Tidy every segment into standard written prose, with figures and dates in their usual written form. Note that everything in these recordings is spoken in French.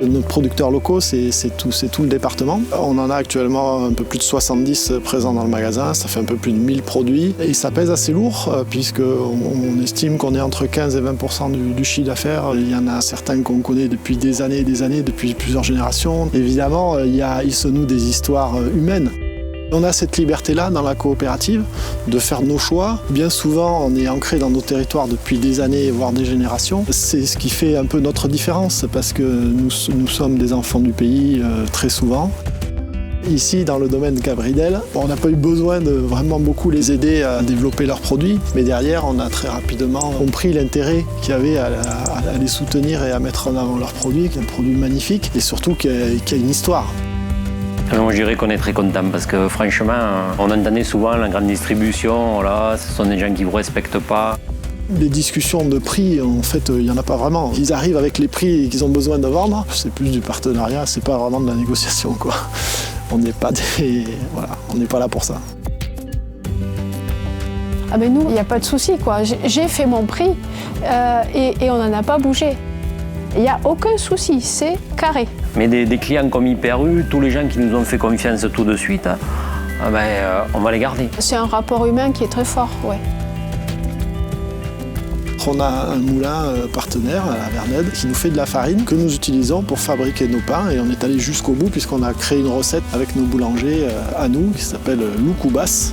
Nos producteurs locaux, c'est tout le département. On en a actuellement un peu plus de 70 présents dans le magasin, ça fait un peu plus de 1000 produits et ça pèse assez lourd puisqu'on estime qu'on est entre 15 et 20% du chiffre d'affaires. Il y en a certains qu'on connaît depuis des années et des années, depuis plusieurs générations. Évidemment, il se noue des histoires humaines. On a cette liberté-là dans la coopérative de faire nos choix. Bien souvent, on est ancré dans nos territoires depuis des années, voire des générations. C'est ce qui fait un peu notre différence parce que nous sommes des enfants du pays très souvent. Ici, dans le domaine Cabridel, on n'a pas eu besoin de vraiment beaucoup les aider à développer leurs produits, mais derrière, on a très rapidement compris l'intérêt qu'il y avait à les soutenir et à mettre en avant leurs produits, qui est un produit magnifique et surtout qui a une histoire. Alors, je dirais qu'on est très content parce que franchement, on entendait souvent la grande distribution, voilà, ce sont des gens qui ne vous respectent pas. Les discussions de prix, en fait, il n'y en a pas vraiment. Ils arrivent avec les prix qu'ils ont besoin de vendre, c'est plus du partenariat, c'est pas vraiment de la négociation, quoi. On n'est pas on n'est pas là pour ça. Ah ben nous, il n'y a pas de souci, quoi. J'ai fait mon prix et on n'en a pas bougé. Il n'y a aucun souci, c'est carré. Mais des clients comme Hyper U, tous les gens qui nous ont fait confiance tout de suite, on va les garder. C'est un rapport humain qui est très fort, ouais. On a un moulin partenaire à la Vernède qui nous fait de la farine que nous utilisons pour fabriquer nos pains et on est allé jusqu'au bout puisqu'on a créé une recette avec nos boulangers à nous qui s'appelle Loukoubas.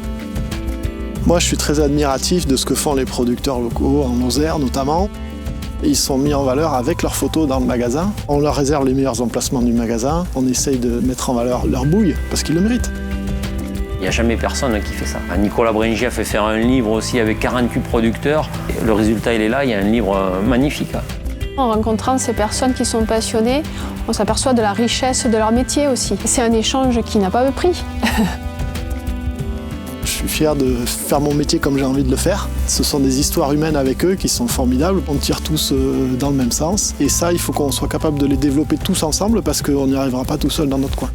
Moi je suis très admiratif de ce que font les producteurs locaux en Lozère notamment. Ils sont mis en valeur avec leurs photos dans le magasin. On leur réserve les meilleurs emplacements du magasin. On essaye de mettre en valeur leur bouille parce qu'ils le méritent. Il n'y a jamais personne qui fait ça. Nicolas Bringy a fait faire un livre aussi avec 48 producteurs. Le résultat, il est là, il y a un livre magnifique. En rencontrant ces personnes qui sont passionnées, on s'aperçoit de la richesse de leur métier aussi. C'est un échange qui n'a pas de prix. Je suis fier de faire mon métier comme j'ai envie de le faire. Ce sont des histoires humaines avec eux qui sont formidables. On tire tous dans le même sens. Et ça, il faut qu'on soit capable de les développer tous ensemble parce qu'on n'y arrivera pas tout seul dans notre coin.